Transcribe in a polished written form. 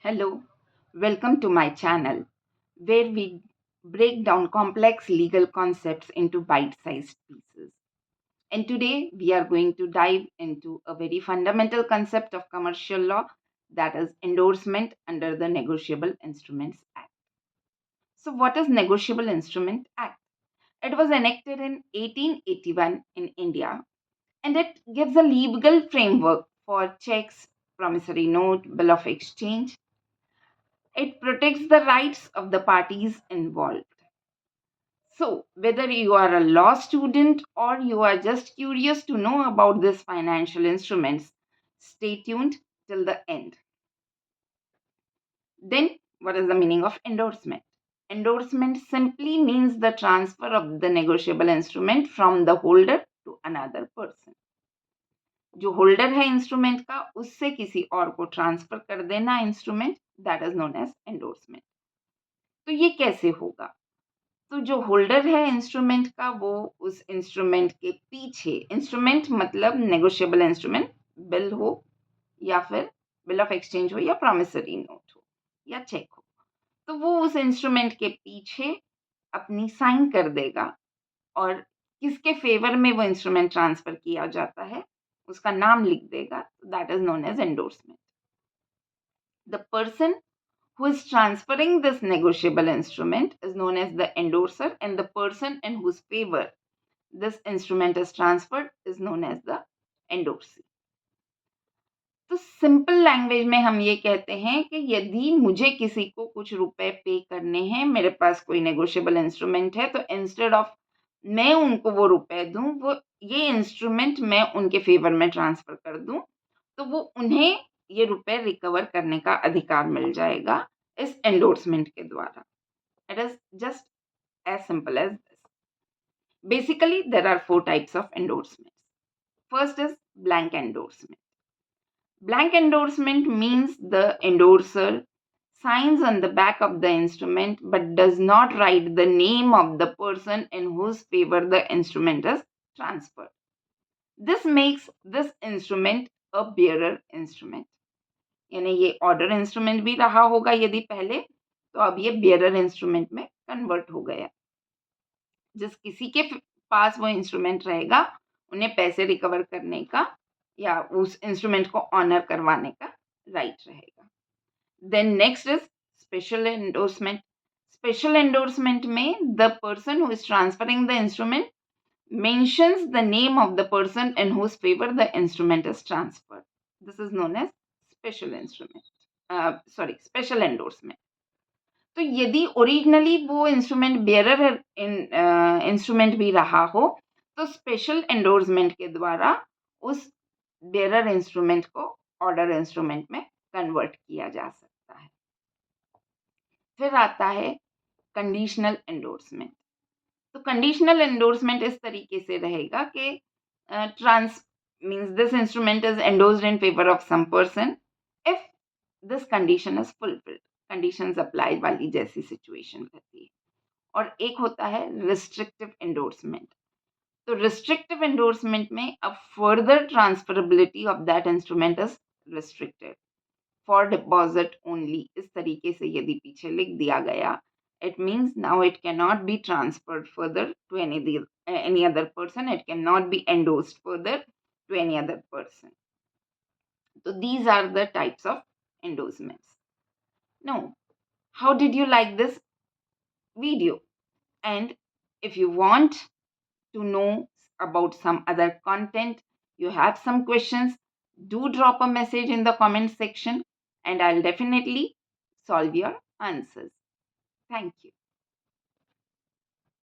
Hello, welcome to my channel where we break down complex legal concepts into bite sized pieces. And today we are going to dive into a very fundamental concept of commercial law, that is endorsement under the Negotiable Instruments Act. So, what is Negotiable Instrument Act? It was enacted in 1881 in India, and it gives a legal framework for checks, promissory note, bill of exchange. It protects the rights of the parties involved. So, whether you are a law student or you are just curious to know about these financial instruments, stay tuned till the end. Then, what is the meaning of endorsement? Endorsement simply means the transfer of the negotiable instrument from the holder to another person. जो holder है instrument का उससे किसी और को transfer कर देना instrument, that is known as endorsement. तो ये कैसे होगा? तो जो होल्डर है इंस्ट्रूमेंट का वो उस इंस्ट्रूमेंट के पीछे, इंस्ट्रूमेंट मतलब नेगोशिएबल इंस्ट्रूमेंट, बिल हो या फिर बिल ऑफ एक्सचेंज हो या प्रॉमिसरी नोट हो या चेक हो, तो वो उस इंस्ट्रूमेंट के पीछे अपनी साइन कर देगा और किसके फेवर में वो इंस्ट्रूमेंट ट्रांसफर किया जाता है उसका नाम लिख देगा. That is known as endorsement. The person who is transferring this negotiable instrument is known as the endorser, and the person in whose favor this instrument is transferred is known as the endorsee. तो simple language में हम ये कहते हैं कि यदि मुझे किसी को कुछ रुपए पे करने हैं, मेरे पास कोई नेगोशिएबल इंस्ट्रूमेंट है, तो इंस्टेड ऑफ मैं उनको वो रुपए दूं, वो ये इंस्ट्रूमेंट मैं उनके फेवर में ट्रांसफर कर दूं, तो वो उन्हें ये रुपए रिकवर करने का अधिकार मिल जाएगा इस एंडोर्समेंट के द्वारा. It is just as simple as this. Basically, there are four types of endorsements. First is blank endorsement. Blank endorsement means the endorser signs on the back of the instrument but does not write the name of the person in whose favor the instrument is transferred. This makes this instrument a bearer instrument. यानी ये order instrument भी रहा होगा यदि पहले, तो अब ये बेयरर इंस्ट्रूमेंट में कन्वर्ट हो गया. जिस किसी के पास वो इंस्ट्रूमेंट रहेगा उन्हें पैसे रिकवर करने का या उस इंस्ट्रूमेंट को ऑनर करवाने का राइट रहेगा. Then next is special endorsement. Special endorsement में the person who is transferring the instrument mentions the name of the person in whose favor the instrument is transferred. This is known as special instrument. Special endorsement. तो यदि originally वो instrument bearer instrument भी रहा हो, तो special endorsement के द्वारा उस बेयरर इंस्ट्रूमेंट को ऑर्डर इंस्ट्रूमेंट में कन्वर्ट किया जा सकता है. फिर आता है कंडीशनल एंडोर्समेंट. तो कंडीशनल एंडोर्समेंट इस तरीके से रहेगा कि trans means this instrument is endorsed in favour of some person if this condition is fulfilled. Conditions apply वाली जैसी सिचुएशन रहती है. और एक होता है रिस्ट्रिक्टिव एंडोर्समेंट. तो रिस्ट्रिक्टिव एंडोर्समेंट में अब further transferability of that instrument is restricted for deposit only. इस तरीके से यदि पीछे लिख दिया गया, it means now it cannot be transferred further to any other person. It cannot be endorsed further to any other person. So these are the types of endorsements. Now, how did you like this video? And if you want to know about some other content, you have some questions, do drop a message in the comment section and I'll definitely solve your answers. Thank you.